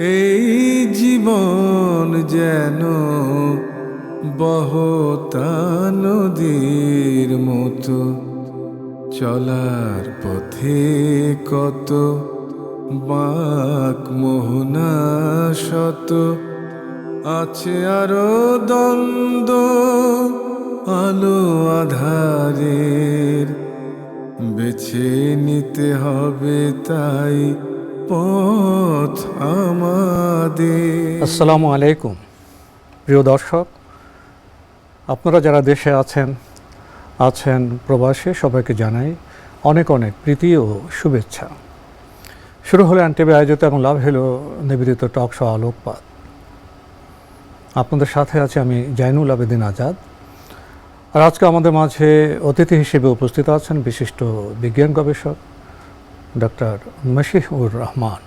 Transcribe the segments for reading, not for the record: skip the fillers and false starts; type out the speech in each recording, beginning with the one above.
এই জীবন যেন বহতা নদীর মতো, চলার পথে কত বাঁক মোহনা শত, আছে আরো দ্বন্দ্ব আলো আধারের, বেছে নিতে হবে তাই পথ আমাদের। আসসালামু আলাইকুম প্রিয় দর্শক, আপনারা যারা দেশে আছেন প্রবাসে, সবাইকে জানাই অনেক অনেক প্রীতি ও শুভেচ্ছা। শুরু হলো এনটিভি আয়োজিত এবং লাভ হলো নিবেদিত টক শো আলোকপাত। আপনাদের সাথে আছে আমি জাইনুল আবেদিন আজাদ। আর আজকে আমাদের মাঝে অতিথি হিসেবে উপস্থিত আছেন বিশিষ্ট বিজ্ঞান গবেষক ডক্টর মশিউর রহমান।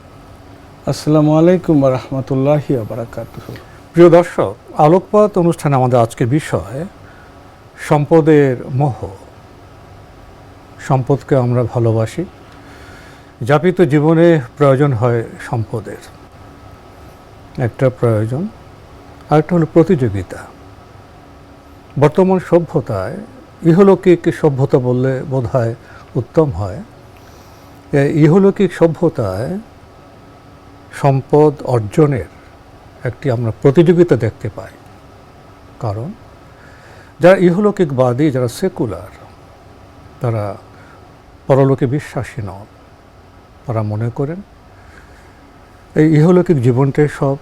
আসসালামু আলাইকুম ওয়া রাহমাতুল্লাহি ওয়া বারাকাতুহু। প্রিয় দর্শক, আলোকপাত অনুষ্ঠানে আমাদের আজকের বিষয় সম্পদের মোহ। সম্পদকে আমরা ভালোবাসি, যাপিত জীবনে প্রয়োজন হয় সম্পদের। একটা প্রয়োজন, আরেকটা হলো প্রতিযোগিতা। বর্তমান সভ্যতায় ইহলৌকিক সভ্যতা বললে বোধ হয় উত্তম হয়। ইহলৌকিক সভ্যতায় সম্পদ অর্জনের একটি আমরা প্রতিযোগিতা দেখতে পাই। কারণ যারা ইহলৌকিকবাদী, যারা সেকুলার, তারা পরলোকে বিশ্বাসী নন। তারা মনে করেন এই ইহলৌকিক জীবনটাই সব,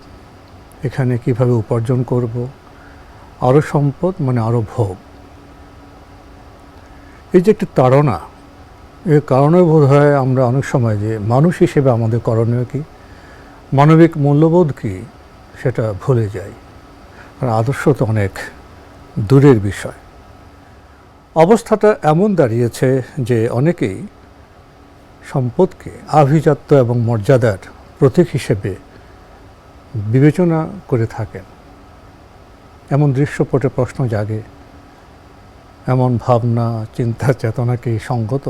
এখানে কিভাবে উপার্জন করব, আরও সম্পদ মানে আরও ভোগ। এই যে একটি তাড়না, এই কারণে বোধ হয় আমরা অনেক সময় যে মানুষ হিসেবে আমাদের করণীয় কী, মানবিক মূল্যবোধ কী, সেটা ভুলে যাই। আর আদর্শ তো অনেক দূরের বিষয়। অবস্থাটা এমন দাঁড়িয়েছে যে অনেকেই সম্পদকে আভিজাত্য এবং মর্যাদার প্রতীক হিসেবে বিবেচনা করে থাকেন। এমন দৃশ্যপটে প্রশ্ন জাগে, এমন ভাবনা চিন্তা চেতনা কি সঙ্গত?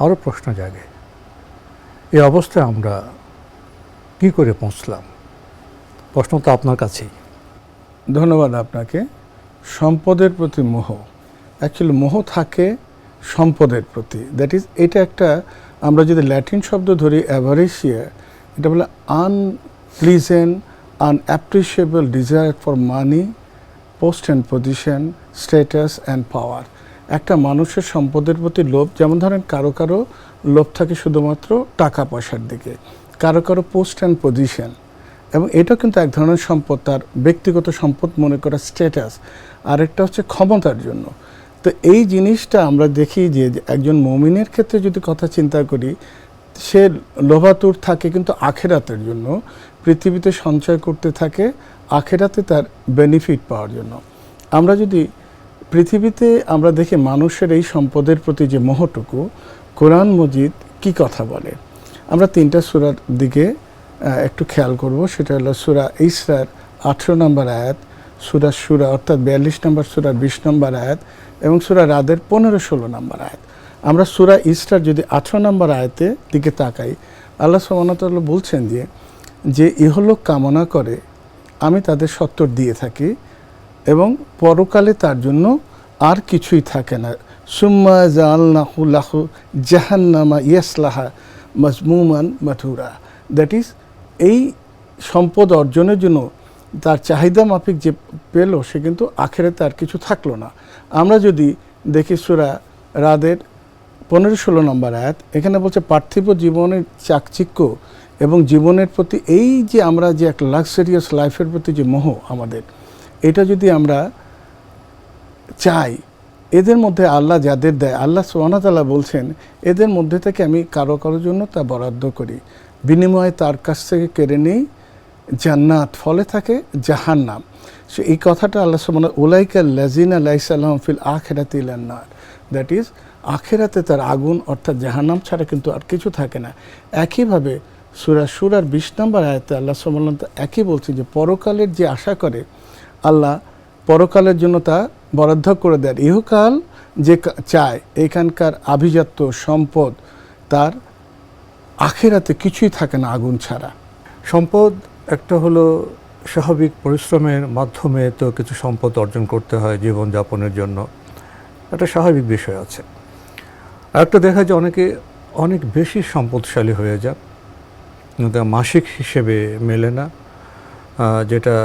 আরও প্রশ্ন জাগে, এই অবস্থায় আমরা কি করে পৌঁছলাম? প্রশ্ন তো আপনার কাছেই। ধন্যবাদ আপনাকে। সম্পদের প্রতি মোহ, অ্যাকচুয়ালি মোহ থাকে সম্পদের প্রতি। দ্যাট ইজ, এটা একটা, আমরা যদি ল্যাটিন শব্দ ধরি অ্যাভারেসিয়া, এটা বলে unpleasant unappreciable desire for money, post and position, status and power. একটা মানুষের সম্পদের প্রতি লোভ, যেমন ধরেন কারো কারো লোভ থাকে শুধুমাত্র টাকা পয়সার দিকে, কারো কারো পোস্ট অ্যান্ড পজিশন, এবং এটা কিন্তু এক ধরনের সম্পদ, তার ব্যক্তিগত সম্পদ মনে করা, স্ট্যাটাস। আরেকটা হচ্ছে ক্ষমতার জন্য। তো এই জিনিসটা আমরা দেখি যে একজন মুমিনের ক্ষেত্রে যদি কথা চিন্তা করি, সে লোভাতুর থাকে কিন্তু আখেরাতের জন্য, পৃথিবীতে সঞ্চয় করতে থাকে আখেরাতে তার বেনিফিট পাওয়ার জন্য। আমরা যদি পৃথিবীতে আমরা দেখি মানুষের এই সম্পদের প্রতি যে মোহটুকু, কোরআন মজিদ কি কথা বলে, আমরা 3টা সূরার দিকে একটু খেয়াল করব। সেটা হলো সূরা ইসরার 18 নম্বর আয়াত, সূরা শুরা অর্থাৎ 42 নম্বর সূরার 20 নম্বর আয়াত, এবং সূরা রাদের 15-16 নম্বর আয়াত। আমরা সূরা ইসরার যদি 18 নম্বর আয়াতের দিকে তাকাই, আল্লাহ সুবহানাহু ওয়া তাআলা বলছেন যে ইহলোক কামনা করে আমি তাদের সত্তর দিয়ে থাকি এবং পরকালে তার জন্য আর কিছুই থাকে না। সুম্মা জাআলনাহু লাহু জাহান্নামা ইয়াসলাহা মাজমুমান মাথুরা। দ্যাট ইজ, এই সম্পদ অর্জনের জন্য তার চাহিদা মাফিক যে পেল, সে কিন্তু আখেরাতে আর কিছু থাকলো না। আমরা যদি দেখি সূরা রাদের 15-16 নম্বর আয়াত, এখানে বলছে পার্থিব জীবনের চাকচিক্য এবং জীবনের প্রতি এই যে আমরা যে এক লাক্সারিয়াস লাইফের প্রতি যে মোহ আমাদের, এটা যদি আমরা চাই, এদের মধ্যে আল্লাহ যাদের দেয়, আল্লাহ সুবহানাহু ওয়া তাআলা বলছেন এদের মধ্যে থেকে আমি কারো কারোর জন্য তা বরাদ্দ করি, বিনিময়ে তার কাছ থেকে কেড়ে নেই জান্নাত, ফলে থাকে জাহান্নাম। সো এই কথাটা আল্লাহ সুবহানাহু উলাইকা লাযিনা লাইসা লাহুম ফিল আখিরাতি ইল্লান নার। দ্যাট ইজ, আখিরাতে তার আগুন অর্থাৎ জাহান্নাম ছাড়া কিন্তু আর কিছু থাকে না। একইভাবে সূরা শুরার 20 নম্বর আয়াতে আল্লাহ সুবহানাহু ওয়া তাআলা একই বলছেন যে পরকালের যে আশা করে, আল্লাহ পরকালের জন্য তা বরাদ্দ করে দেন। ইহকাল যে চায়, এখানকার আভিজাত্য সম্পদ, তার আখেরাতে কিছুই থাকে না আগুন ছাড়া। সম্পদ একটা হলো স্বাভাবিক পরিশ্রমের মাধ্যমে তো কিছু সম্পদ অর্জন করতে হয় জীবনযাপনের জন্য, একটা স্বাভাবিক বিষয় আছে। আর একটা দেখা যায় অনেকে অনেক বেশি সম্পদশালী হয়ে যান, কিন্তু মাসিক হিসেবে মেলে না, যেটা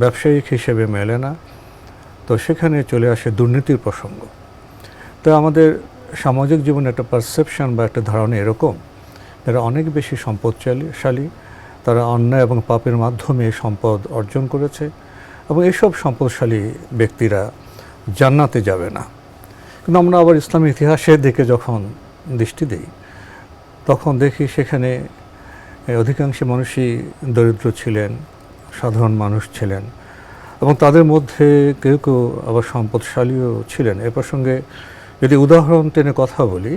ব্যবসায়িক হিসেবে মেলে না, তো সেখানে চলে আসে দুর্নীতির প্রসঙ্গ। তো আমাদের সামাজিক জীবনে একটা পারসেপশন বা একটা ধারণা এরকম, যারা অনেক বেশি সম্পদশালী তারা অন্যায় এবং পাপের মাধ্যমে সম্পদ অর্জন করেছে, এবং এইসব সম্পদশালী ব্যক্তিরা জান্নাতে যাবে না। কিন্তু আমরা আবার ইসলামের ইতিহাসের দিকে যখন দৃষ্টি দিই, তখন দেখি সেখানে অধিকাংশ মানুষই দরিদ্র ছিলেন, সাধারণ মানুষ ছিলেন, এবং তাদের মধ্যে কেউ কেউ আবার সম্পদশালীও ছিলেন। এ প্রসঙ্গে যদি উদাহরণ টেনে কথা বলি,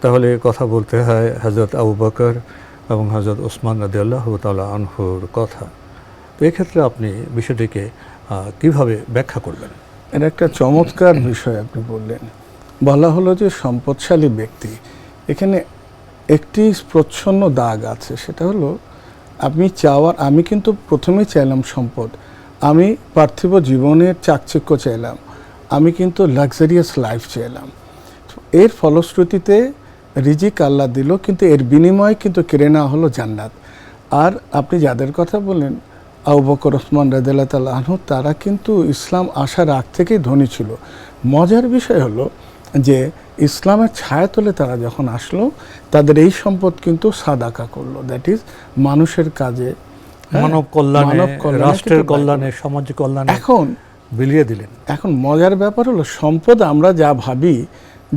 তাহলে কথা বলতে হয় হযরত আবু বকর এবং হযরত ওসমান রাদিয়াল্লাহু তাআলা আনহুর কথা। তো এক্ষেত্রে আপনি বিষয়টিকে কিভাবে ব্যাখ্যা করবেন? এটা একটা চমৎকার বিষয় আপনি বললেন। বলা হলো যে সম্পদশালী ব্যক্তি, এখানে একটি প্রচ্ছন্ন দাগ আছে, সেটা হলো আমি কিন্তু প্রথমেই চাইলাম সম্পদ, আমি পার্থিব জীবনের চাকচিক্য চাইলাম, আমি কিন্তু লাক্সারিয়াস লাইফ চাইলাম। এর ফলশ্রুতিতে রিজিক আল্লাহ দিল, কিন্তু এর বিনিময়ে কিন্তু কেড়ে নেওয়া হলো জান্নাত। আর আপনি যাদের কথা বললেন আবু বকর, ওসমান রাদিয়াল্লাহু তাআলা আনহু, তারা কিন্তু ইসলাম আসার আগ থেকেই ধনী ছিল। মজার বিষয় হলো যে ইসলামের ছায়াতলে তারা যখন আসলো, তাদের এই সম্পদ কিন্তু সাদাকা করলো, দ্যাট ইজ মানুষের কাজে, মানব কল্যাণে, রাষ্ট্রের কল্যাণে, সমাজ কল্যাণে এখন বিলিয়ে দিলেন। এখন মজার ব্যাপার হলো সম্পদ আমরা যা ভাবি,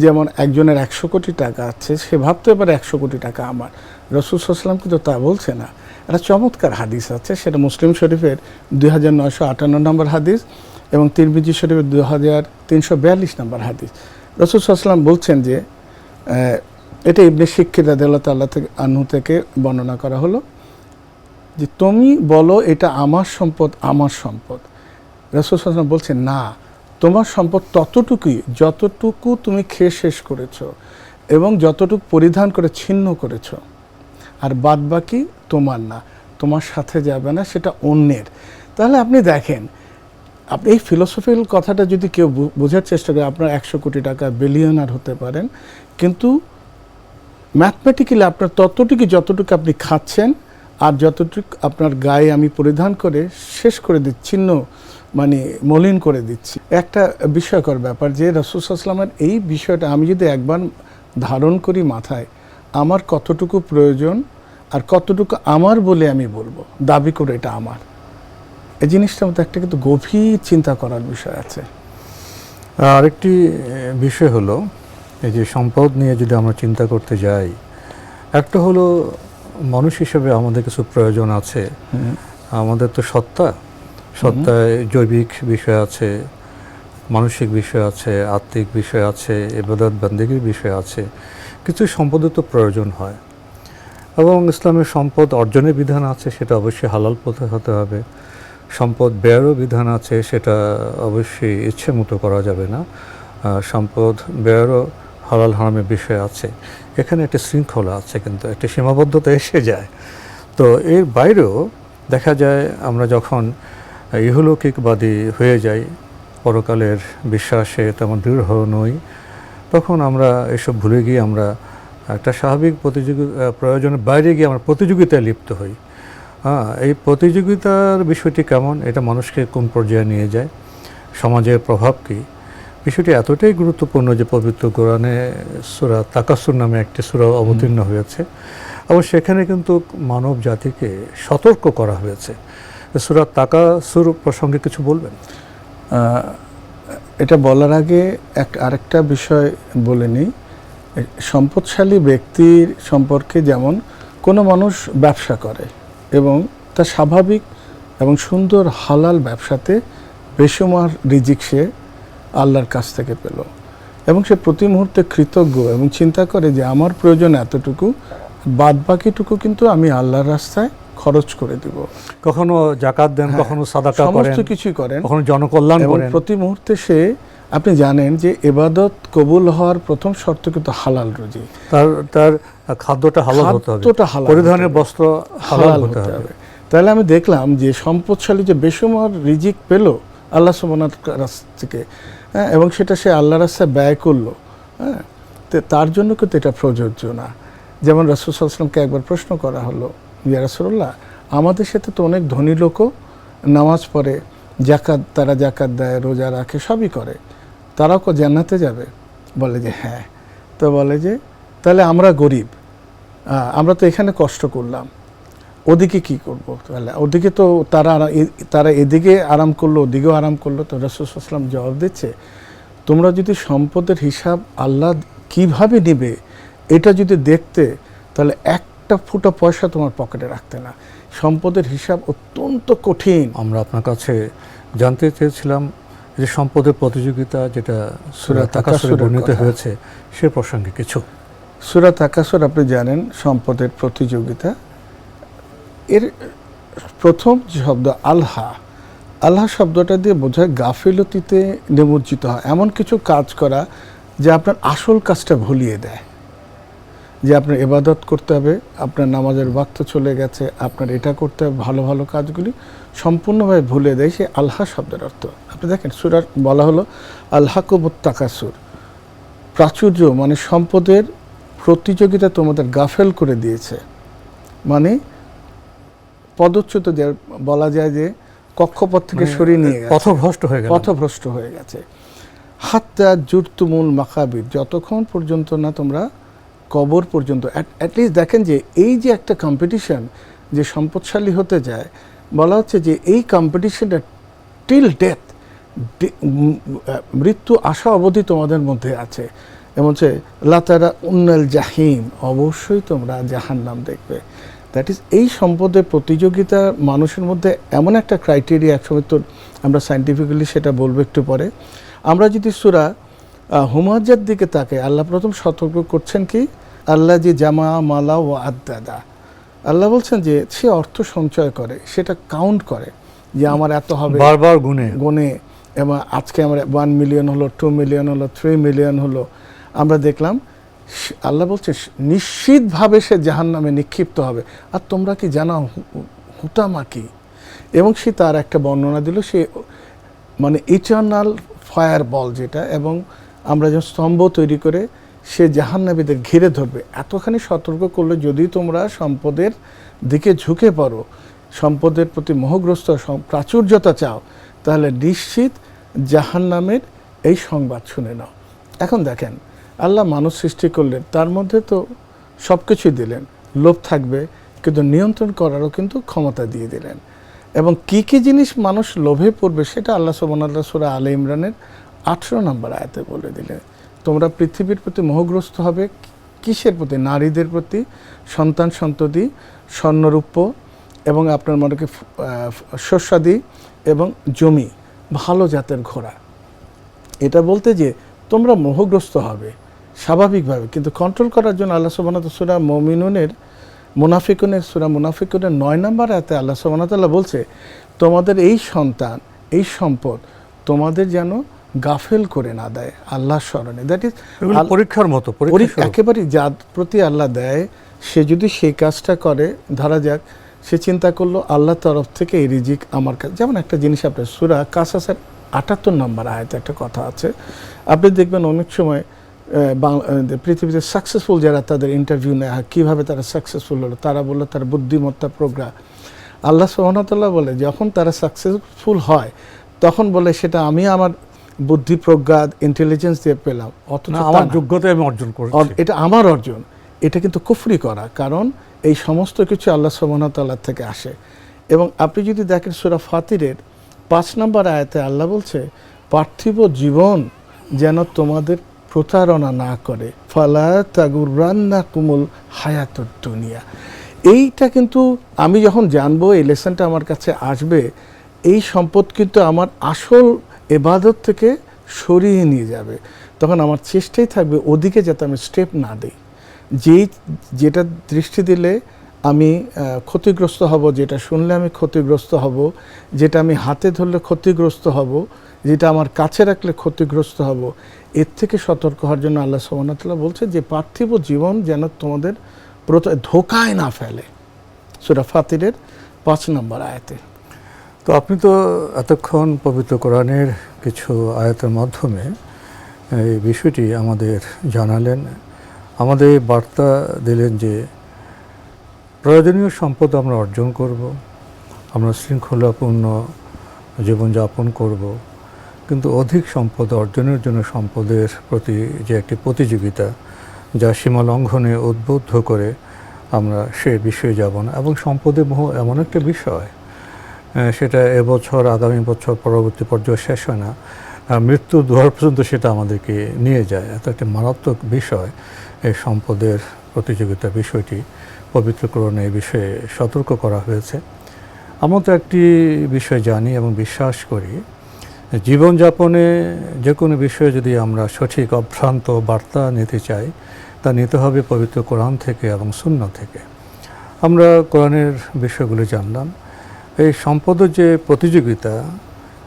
যেমন একজনের 100 কোটি টাকা আছে, সে ভাবতে পারে 100 কোটি টাকা আমার। রাসূল সাল্লাল্লাহু আলাইহি ওয়াসাল্লাম কিন্তু তা বলছে না। একটা চমৎকার হাদিস আছে, সেটা মুসলিম শরীফের 2958 নম্বর হাদিস এবং তিরমিজি শরীফের 2342 নম্বর হাদিস। রাসূল সাল্লাল্লাহু আলাইহি ওয়াসাল্লাম বলছেন যে, এটা ইবনে শিক্ষির রাদিয়াল্লাহু তাআলা আনহু থেকে বর্ণনা করা হলো যে, তুমি বলো এটা আমার সম্পদ, আমার সম্পদ। রাসূল সাল্লাল্লাহু আলাইহি ওয়াসাল্লাম বলছেন, না, তোমার সম্পদ ততটুকুই যতটুকু তুমি খেয়ে শেষ করেছো এবং যতটুকু পরিধান করে ছিন্ন করেছো, আর বাদ বাকি তোমার না, তোমার সাথে যাবে না, সেটা অন্যের। তাহলে আপনি দেখেন, আপনি এই ফিলোসফিক্যাল কথাটা যদি কেউ বোঝার চেষ্টা করে, আপনার 100 কোটি টাকা বিলিয়নার হতে পারেন, কিন্তু ম্যাথমেটিক্যালি আপনার ততটুকু যতটুকু আপনি খাচ্ছেন আর যতটুকু আপনার গায়ে আমি পরিধান করে শেষ করে দিচ্ছি, মানে মলিন করে দিচ্ছি। একটা বিস্ময়কর ব্যাপার যে রাসূল সাল্লাল্লাহু আলাইহি ওয়াসাল্লামের এই বিষয়টা আমি যদি একবার ধারণ করি মাথায়, আমার কতটুকু প্রয়োজন আর কতটুকু আমার বলে আমি বলবো, দাবি করে এটা আমার, এই জিনিসটার মধ্যে একটা কিন্তু গভীর চিন্তা করার বিষয় আছে। আরেকটি বিষয় হলো, এই যে সম্পদ নিয়ে যদি আমরা চিন্তা করতে যাই, একটা হলো মানুষ হিসেবে আমাদের কিছু প্রয়োজন আছে। আমাদের তো সত্তায় জৈবিক বিষয় আছে, মানসিক বিষয় আছে, আত্মিক বিষয় আছে, ইবাদত বান্দেগীর বিষয় আছে, কিছু সম্পদের তো প্রয়োজন হয়। এবং ইসলামের সম্পদ অর্জনের বিধান আছে, সেটা অবশ্যই হালাল পথে হতে হবে। সম্পদ ব্যয়েরও বিধান আছে, সেটা অবশ্যই ইচ্ছে মতো করা যাবে না। সম্পদ ব্যয়েরও হালাল হারামের বিষয় আছে। এখানে একটা শৃঙ্খলা আছে, কিন্তু একটা সীমাবদ্ধতা এসে যায়। তো এর বাইরেও দেখা যায় আমরা যখন ইহলৌকিকবাদী হয়ে যাই, পরকালের বিশ্বাসে তেমন দৃঢ় নই, তখন আমরা এসব ভুলে গিয়ে আমরা একটা স্বাভাবিক প্রয়োজনের বাইরে গিয়ে আমরা প্রতিযোগিতায় লিপ্ত হই। এই প্রতিযোগিতার বিষয়টি কেমন, এটা মানুষকে কোন পর্যায়ে নিয়ে যায়, সমাজের প্রভাব কী, বিষয়টি এতটাই গুরুত্বপূর্ণ যে পবিত্র কোরআনে সূরা তাকাসুর নামে একটি সূরা অবতীর্ণ হয়েছে, এবং সেখানে কিন্তু মানব জাতিকে সতর্ক করা হয়েছে। সূরা তাকাসুর প্রসঙ্গে কিছু বলবেন? এটা বলার আগে আরেকটা বিষয় বলে নিই। সম্পদশালী ব্যক্তির সম্পর্কে, যেমন কোনো মানুষ ব্যবসা করে এবং তার স্বাভাবিক এবং সুন্দর হালাল ব্যবসাতে বেশুমার রিজিক সে আল্লাহর কাছ থেকে পেল, এবং সে প্রতি মুহূর্তে কৃতজ্ঞ এবং চিন্তা করে যে আমার প্রয়োজন এতটুকু, বাদ বাকিটুকু কিন্তু আমি আল্লাহর রাস্তায় খরচ করে দিব। কখনো যাকাত দেন, কখনো সাদাকা করেন, সমস্ত কিছুই করেন, কখনো জনকল্যাণ করেন। প্রতি মুহূর্তে সে আপনি জানেন যে ইবাদত কবুল হওয়ার প্রথম শর্ত কিন্তু হালাল রুজি, তার খাদ্যটা হালাল হতে হবে, খাদ্যটা হালাল পরিধানের হতে হবে, বস্ত্র হালাল হতে হবে। তাহলে আমি দেখলাম যে সম্পদশালী যে বেসুমার রিজিক পেল আল্লাহ সুবহানাহু কাছ থেকে, হ্যাঁ, এবং সেটা সে আল্লাহর রাস্তায় ব্যয় করলো, হ্যাঁ, তো তার জন্য কিন্তু এটা প্রযোজ্য না। যেমন রাসূল সাল্লাল্লাহু আলাইহি ওয়াসাল্লামকে একবার প্রশ্ন করা হলো, ইয়া রাসূলুল্লাহ, আমাদের সাথে তো অনেক ধনী লোকও নামাজ পড়ে, তারা জাকাত দেয়, রোজা রাখে, সবই করে, তারাও জান্নাতে যাবে? বলে যে হ্যাঁ। তো বলে যে তাহলে আমরা গরিব, আমরা তো এখানে কষ্ট করলাম, ওদিকে কি করব? তাহলে ওদিকে তো তারা এদিকে আরাম করলো, ওদিকেও আরাম করলো। তো রাসূল সাল্লাল্লাহু আলাইহি ওয়াসাল্লাম জবাব দিচ্ছে, তোমরা যদি সম্পদের হিসাব আল্লাহ কিভাবে নেবে এটা যদি দেখতে, তাহলে একটা ফুটা পয়সা তোমার পকেটে রাখতে না। সম্পদের হিসাব অত্যন্ত কঠিন। আমরা আপনার কাছে জানতে চেয়েছিলাম যে সম্পদের প্রতিযোগিতা যেটা সূরা তাকাসুরে বর্ণিত হয়েছে সে প্রসঙ্গে কিছু। সূরা তাকাসুর আপনি জানেন সম্পদের প্রতিযোগিতা, এর প্রথম শব্দ আল্লাহ। আল্লাহ শব্দটা দিয়ে বোঝায় গাফিলতিতে নিমজ্জিত হয়, এমন কিছু কাজ করা যে আপনার আসল কাজটা ভুলিয়ে দেয়। যে আপনার ইবাদত করতে হবে, আপনার নামাজের ওয়াক্ত চলে গেছে, আপনার এটা করতে হবে, ভালো ভালো কাজগুলি সম্পূর্ণভাবে ভুলে দেয়, সে আল্লাহ শব্দের অর্থ। আপনি দেখেন সূরার বলা হলো আল্লাকুমুত তাকাসুর, প্রাচুর্য মানে সম্পদের প্রতিযোগিতা তোমাদের গাফেল করে দিয়েছে, মানে পদচ্যুত বলা যায় যে কক্ষপথ থেকে সরিয়ে নিয়ে গেছে, পথভ্রষ্ট হয়ে গেছে। হাত্তা জুরতুমুল মাকাবির, যতক্ষণ পর্যন্ত না তোমরা কবর পর্যন্ত, অ্যাটলিস্ট দেখেন যে এই যে একটা কম্পিটিশন যে সম্পদশালী হতে যায়, বলা হচ্ছে যে এই কম্পিটিশনটা টিল ডেথ, মৃত্যু আসা অবধি তোমাদের মধ্যে আছে। এমন হচ্ছে লাতারা উন্নাল জাহিম, অবশ্যই তোমরা জাহান্নাম দেখবে। দ্যাট ইজ এই সম্পদের প্রতিযোগিতা মানুষের মধ্যে এমন একটা ক্রাইটেরিয়া, একসময় তো আমরা সায়েন্টিফিক্যালি সেটা বলবো একটু পরে। আমরা যদি সূরা হুমাজার দিকে তাকে, আল্লাহ প্রথম সতর্ক করছেন কি, আল্লাহ যে জামা মালা ও আদাদা, আল্লাহ বলছেন যে সে অর্থ সঞ্চয় করে, সেটা কাউন্ট করে যে আমার এত হবে, বারবার গুনে, এবং আজকে আমার 1 মিলিয়ন হলো, 2 মিলিয়ন হলো, 3 মিলিয়ন হলো। আমরা দেখলাম আল্লাহ বলছে নিশ্চিতভাবে সে জাহান্নামে নিক্ষিপ্ত হবে। আর তোমরা কি জানো হুতামা কি? এবং সে তার একটা বর্ণনা দিল, সে মানে ইটারনাল ফায়ার বল যেটা, এবং আমরা যখন স্তম্ভ তৈরি করে সে জাহান্নামীদের ঘিরে ধরবে। এতখানি সতর্ক করলে যদি তোমরা সম্পদের দিকে ঝুঁকে পড়ো, সম্পদের প্রতি মোহগ্রস্ত, প্রাচুর্যতা চাও, তাহলে নিশ্চিত জাহান্নামের এই সংবাদ শুনে নাও। এখন দেখেন আল্লাহ মানুষ সৃষ্টি করলেন, তার মধ্যে তো সব কিছুই দিলেন, লোভ থাকবে কিন্তু নিয়ন্ত্রণ করারও কিন্তু ক্ষমতা দিয়ে দিলেন। এবং কি কি জিনিস মানুষ লোভে পড়বে সেটা আল্লাহ সুবহানাহু সূরা আলে ইমরানের 18 নম্বর আয়াতে বলে দিলেন। তোমরা পৃথিবীর প্রতি মোহগ্রস্ত হবে কিসের প্রতি? নারীদের প্রতি, সন্তান সন্ততি, স্বর্ণরূপ্য, এবং আপনার মনে শস্যাদি এবং জমি, ভালো জাতের ঘোড়া। এটা বলতে যে তোমরা মোহগ্রস্ত হবে স্বাভাবিকভাবে, কিন্তু কন্ট্রোল করার জন্য আল্লাহ সুবহানাহু সূরা সূরা মুনাফিকুনের 9 নম্বর আয়াতে আল্লাহ সুবহানাহু তাআলা বলছে তোমাদের এই সন্তান, এই সম্পদ তোমাদের যেন গাফেল করে না দেয় আল্লাহর স্মরণে। দ্যাট ইজ পরীক্ষার মতো, একেবারে যার প্রতি আল্লাহ দেয় সে যদি সেই কাজটা করে, ধরা যাক সে চিন্তা করলো আল্লাহর তরফ থেকে এই রিজিক আমার কাছে। যেমন একটা জিনিস আপনার সূরা কাসাসের 78 নম্বর আয়াতে একটা কথা আছে, আপনি দেখবেন অনেক সময় পৃথিবীতে সাকসেসফুল যারা, তাদের ইন্টারভিউ নেয় কীভাবে তারা সাকসেসফুল হলো, তারা বললো তার বুদ্ধিমত্তা প্রজ্ঞা। আল্লাহ সুবহানাহু ওয়া তাআলা বলে যখন তারা সাকসেসফুল হয় তখন বলে সেটা আমি আমার বুদ্ধি প্রজ্ঞা ইন্টেলিজেন্স দিয়ে পেলাম, অথচ আমার যোগ্যতা আমি অর্জন করেছি, এটা আমার অর্জন। এটা কিন্তু কুফরি করা, কারণ এই সমস্ত কিছু আল্লাহ সুবহানাহু ওয়া তাআলা থেকে আসে। এবং আপনি যদি দেখেন সূরা ফাতিরের 5 নম্বর আয়াতে আল্লাহ বলছে পার্থিব জীবন যেন তোমাদের প্রতারণা না করে, ফালা তাগুররান্নাকুমুল হায়াতুদ দুনিয়া। এইটা কিন্তু আমি যখন জানবো, এই লেসনটা আমার কাছে আসবে, এই সম্পদ কিন্তু আমার আসল ইবাদত থেকে সরিয়ে নিয়ে যাবে। তখন আমার চেষ্টাই থাকবে ওদিকে যাতে আমি স্টেপ না দিই, যেটা দৃষ্টি দিলে আমি ক্ষতিগ্রস্ত হব, যেটা শুনলে আমি ক্ষতিগ্রস্ত হব, যেটা আমি হাতে ধরলে ক্ষতিগ্রস্ত হব, যেটা আমার কাছে রাখলে ক্ষতিগ্রস্ত হব, এর থেকে সতর্ক হওয়ার জন্য আল্লাহ সুবহানাহু ওয়া তাআলা বলছে যে পার্থিব জীবন যেন তোমাদের ধোকায় না ফেলে। সূরা ফাতিরের 5 নম্বর আয়াতে। তো আপনি তো এতক্ষণ পবিত্র কোরআনের কিছু আয়াতের মাধ্যমে এই বিষয়টি আমাদের জানালেন, আমাদের বার্তা দিলেন যে প্রয়োজনীয় সম্পদ আমরা অর্জন করব, আমরা শৃঙ্খলাপূর্ণ জীবনযাপন করব, কিন্তু অধিক সম্পদ অর্জনের জন্য সম্পদের প্রতি যে একটি প্রতিযোগিতা, যা সীমা লঙ্ঘনে উদ্বুদ্ধ করে আমরা সে বিষয়ে যাব না। এবং সম্পদের মোহ এমন একটা বিষয়, সেটা এবছর, আগামী বছর, পরবর্তী পর্যায়ে শেষ হয় না, মৃত্যু দুয়ার পর্যন্ত সেটা আমাদেরকে নিয়ে যায়। এত একটা মারাত্মক বিষয় এই সম্পদের প্রতিযোগিতার বিষয়টি পবিত্র কোরআনে এই বিষয়ে সতর্ক করা হয়েছে। আমরা তো একটি বিষয় জানি এবং বিশ্বাস করি, জীবনযাপনে যে কোনো বিষয়ে যদি আমরা সঠিক অভ্রান্ত বার্তা নিতে চাই, তা নিতে হবে পবিত্র কোরআন থেকে এবং সুন্নাহ থেকে। আমরা কোরআনের বিষয়গুলো জানলাম। এই সম্পদের যে প্রতিযোগিতা,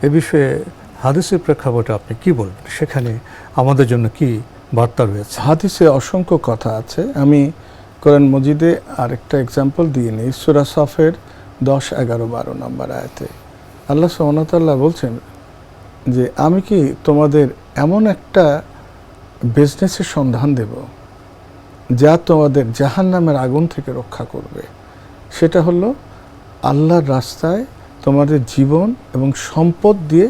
এ বিষয়ে হাদিসের প্রেক্ষাপটে আপনি কি বলবেন? সেখানে আমাদের জন্য কি বার্তা রয়েছে? হাদিসে অসংখ্য কথা আছে। আমি কোরআন মজিদে আরেকটা এক্সাম্পল দিয়ে নিই। সূরা সফের 10, 11, 12 নম্বর আয়াতে আল্লাহ সুবহানাহু ওয়া তাআলা বলছেন যে আমি কি তোমাদের এমন একটা বিজনেসের সন্ধান দেব যা তোমাদের জাহান্নামের আগুন থেকে রক্ষা করবে। সেটা হলো আল্লাহর রাস্তায় তোমাদের জীবন এবং সম্পদ দিয়ে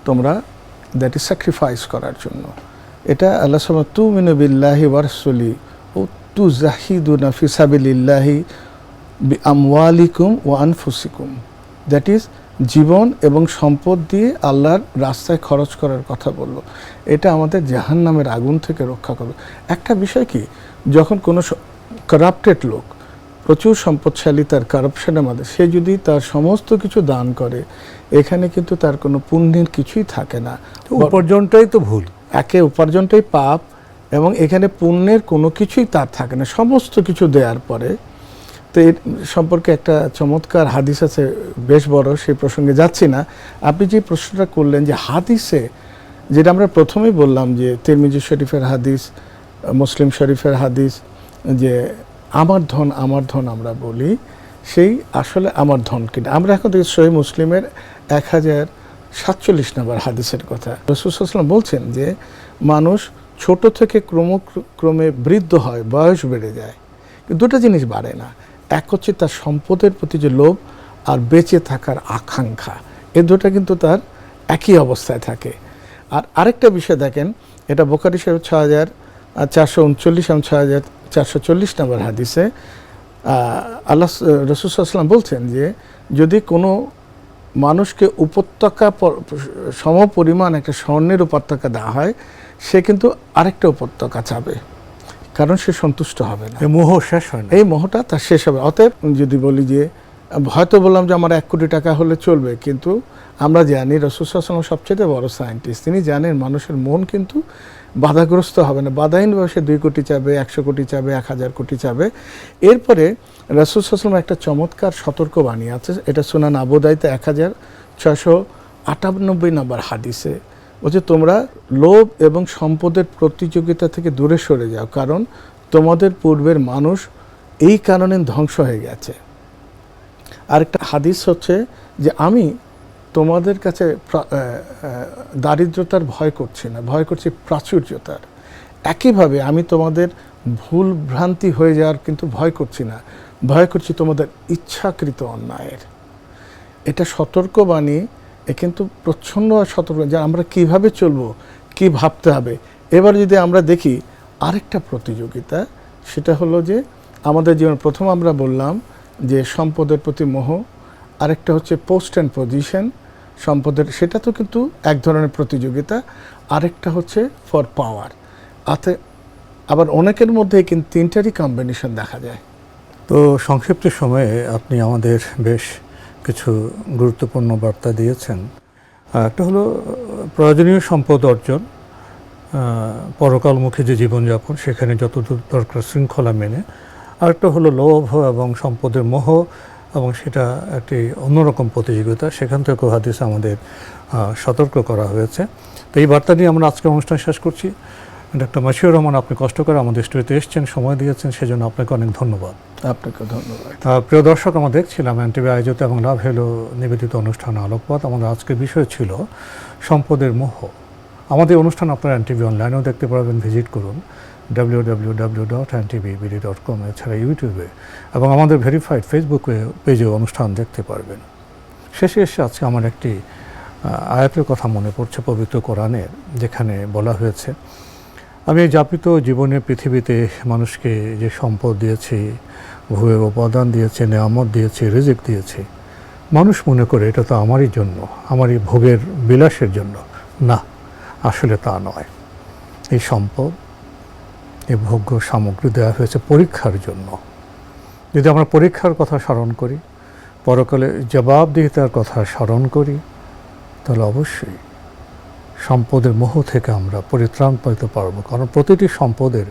তোমরা দ্যাট ইজ স্যাক্রিফাইস করার জন্য। এটা আল্লাহ সুবহানাহু তুমিনু বিল্লাহি ওয়া রাসূলি ও তুজাহিদুনা ফি সাবিলিল্লাহি বিআমওয়ালিকুম ওয়া আনফুসিকুম, দ্যাট ইজ জীবন এবং সম্পদ দিয়ে আল্লাহর রাস্তায় খরচ করার কথা বললো। এটা আমাদের জাহান্নামের আগুন থেকে রক্ষা করবে। একটা বিষয় কি, যখন কোনো কারাপ্টেড লোক, প্রচুর সম্পদশালী, তার কারাপশনের মধ্যে, সে যদি তার সমস্ত কিছু দান করে, এখানে কিন্তু তার কোনো পুণ্যের কিছুই থাকে না। উপার্জনটাই তো ভুল, উপার্জনটাই পাপ, এবং এখানে পুণ্যের কোনো কিছুই তার থাকে না, সমস্ত কিছু দেওয়ার পরে। তো এর সম্পর্কে একটা চমৎকার হাদিস আছে, বেশ বড়, সেই প্রসঙ্গে যাচ্ছি না। আপনি যে প্রশ্নটা করলেন যে হাদিসে, যেটা আমরা প্রথমেই বললাম যে তিরমিজি শরীফের হাদিস, মুসলিম শরীফের হাদিস, যে আমার ধন আমরা বলি, সেই আসলে আমার ধন কিনা। আমরা এখন থেকে সহিহ মুসলিমের 1047 নম্বর হাদিসের কথা। রাসূল সাল্লাল্লাহু আলাইহি ওয়াসাল্লাম বলছেন যে মানুষ ছোট থেকে ক্রমে বৃদ্ধ হয়, বয়স বেড়ে যায়, দুটো জিনিস বাড়ে না। এক হচ্ছে তার সম্পদের প্রতি যে লোভ, আর বেঁচে থাকার আকাঙ্ক্ষা, এ দুটো কিন্তু তার একই অবস্থায় থাকে। আর আরেকটা বিষয় দেখেন, এটা বুখারী শরীফ 6439 এবং 6440 নম্বর হাদিসে রাসূল সাল্লাল্লাহু আলাইহি ওয়াসাল্লাম বলছেন যে যদি কোনো মানুষকে উপত্যকা সম পরিমাণ একটা স্বর্ণের উপত্যকা দেওয়া হয়, সে কিন্তু আরেকটা উপত্যকা চাবে, কারণ সে সন্তুষ্ট হবে না। এই মোহ শেষ হয় না, এই মোহটা তার শেষ হবে। অতএব যদি বলি যে হয়তো বললাম যে আমার 1 কোটি টাকা হলে চলবে, কিন্তু আমরা জানি রাসূল সাল্লাল্লাহু আলাইহি ওয়াসাল্লাম সবচেয়ে বড় সায়েন্টিস্ট, তিনি জানেন মানুষের মন কিন্তু বাধাগ্রস্ত হবে না। বাধাহীনভাবে সে 2 কোটি চাবে, 100 কোটি চাবে, 1000 কোটি চাবে। এরপরে রাসূল সাল্লাল্লাহু আলাইহি ওয়াসাল্লাম একটা চমৎকার সতর্কবাণী আছে, এটা সুনান আবু দাউদে 1698 নম্বর হাদিসে বলছে, তোমরা লোভ এবং সম্পদের প্রতিযোগিতা থেকে দূরে সরে যাও, কারণ তোমাদের পূর্বের মানুষ এই কারণে ধ্বংস হয়ে গেছে। আরেকটা হাদিস হচ্ছে যে আমি তোমাদের কাছে দারিদ্রতার ভয় করছি না, ভয় করছি প্রাচুর্যতার। একইভাবে আমি তোমাদের ভুল ভ্রান্তি হয়ে যাওয়ার কিন্তু ভয় করছি না, ভয় করছি তোমাদের ইচ্ছাকৃত অন্যায়ের। এটা সতর্কবাণী, এ কিন্তু প্রচ্ছন্ন সতর্ক, যে আমরা কিভাবে চলবো, কি ভাবতে হবে। এবার যদি আমরা দেখি আরেকটা প্রতিযোগিতা, সেটা হলো যে আমাদের জীবন, প্রথম আমরা বললাম যে সম্পদের প্রতি মোহ, আরেকটা হচ্ছে পোস্ট অ্যান্ড পজিশন সম্পদের, সেটা তো কিন্তু এক ধরনের প্রতিযোগিতা। আরেকটা হচ্ছে ফর পাওয়ার। আবার অনেকের মধ্যে কিন্তু 3টারই কম্বিনেশন দেখা যায়। তো সংক্ষিপ্ত সময়ে আপনি আমাদের বেশ কিছু গুরুত্বপূর্ণ বার্তা দিয়েছেন। একটা হলো প্রয়োজনীয় সম্পদ অর্জন, পরকালমুখী যে জীবনযাপন, সেখানে যতদূর দরকার শৃঙ্খলা মেনে, আরেকটা হলো লোভ এবং সম্পদের মোহ, এবং সেটা একটি অন্যরকম প্রতিযোগিতা, সেখান থেকেও হাদিসে আমাদের সতর্ক করা হয়েছে। তো এই বার্তা নিয়ে আমরা আজকে অনুষ্ঠান শেষ করছি। ডক্টর মাশিউর রহমান, আপনি কষ্ট করে আমাদের স্টুডিওতে এসেছেন, সময় দিয়েছেন, সেজন্য আপনাকে অনেক ধন্যবাদ। আপনাকে ধন্যবাদ। প্রিয় দর্শক, আমরা দেখছিলাম এনটিভি আয়োজিত এবং লাভ হেলো নিবেদিত অনুষ্ঠান আলোকপাত। আমাদের আজকের বিষয় ছিল সম্পদের মোহ। আমাদের অনুষ্ঠান আপনারা এনটিভি অনলাইনেও দেখতে পারবেন, ভিজিট করুন www.ntvbd.com, এছাড়া ইউটিউবে এবং আমাদের ভেরিফাইড ফেসবুক পেজে অনুষ্ঠান দেখতে পারবেন। শেষে এসে আজকে আমার একটি আয়াতের কথা মনে পড়ছে পবিত্র কোরআনের, যেখানে বলা হয়েছে, আমি এই যাপিত জীবনে পৃথিবীতে মানুষকে যে সম্পদ দিয়েছি, ভূয়ের উপাদান দিয়েছি, নেয়ামত দিয়েছি, রিজিক দিয়েছি, মানুষ মনে করে এটা তো আমারই জন্য, আমারই ভোগের বিলাসের জন্য। না, আসলে তা নয়। এই সম্পদ, এই ভোগ্য সামগ্রী দেওয়া হয়েছে পরীক্ষার জন্য। যদি আমরা পরীক্ষার কথা স্মরণ করি, পরকালে জবাবদিহিতার কথা স্মরণ করি, তাহলে অবশ্যই সম্পদের মোহ থেকে আমরা পরিত্রাণ পাইতে পারব। কারণ প্রতিটি সম্পদের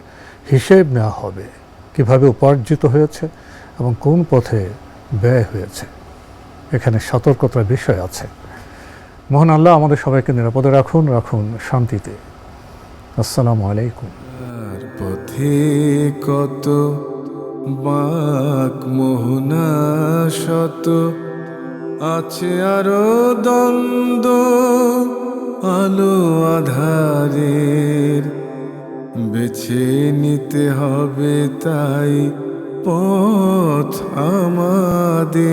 হিসেব নেওয়া হবে, কিভাবে উপার্জিত হয়েছে এবং কোন পথে ব্যয় হয়েছে। এখানে সতর্কতার বিষয় আছে। মহান আল্লাহ আমাদের সবাইকে নিরাপদে রাখুন, রাখুন শান্তিতে। আসসালামু আলাইকুম। আর পথে কত বাক মোহনা শত, আছে আরো দ্বন্দ্ব আলো আধারের, বেছে নিতে হবে তাই পথ আমাদের।